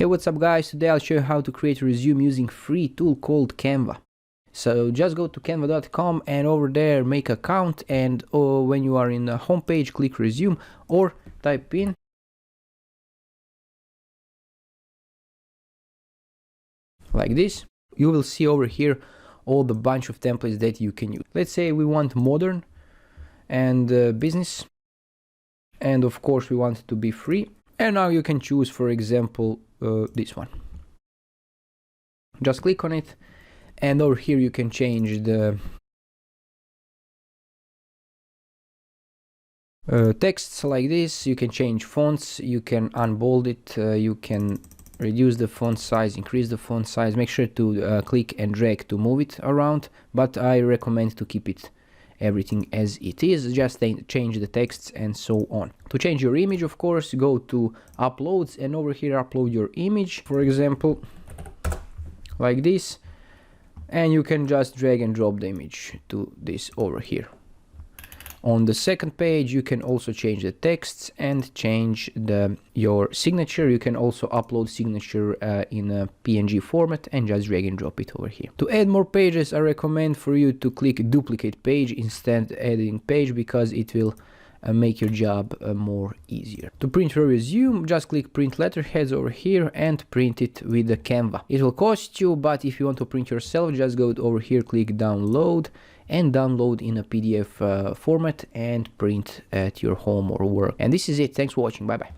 Hey, what's up guys? Today I'll show you how to create a resume using free tool called Canva. So just go to canva.com and over there make an account, and when you are in the home page, click resume or type in like this. You will see over here all the bunch of templates that you can use. Let's say we want modern and business, and of course we want it to be free. And now you can choose, for example, this one. Just click on it, and over here you can change the texts like this. You can change fonts, you can unbold it, you can reduce the font size, increase the font size. Make sure to click and drag to move it around, but I recommend to keep it everything as it is. Just change the texts and so on. To change your image, of course, go to uploads, and over here upload your image, for example like this, and you can just drag and drop the image to this over here. On the second page you can also change the texts and change your signature. You can also upload signature in a PNG format and just drag and drop it over here. To add more pages, I recommend for you to click duplicate page instead of adding page, because it will make your job more easier. To print your resume, just click print letterheads over here and print it with the Canva. It will cost you, but if you want to print yourself, just go over here, click download, and download in a PDF format and print at your home or work. And this is it. Thanks for watching. Bye bye.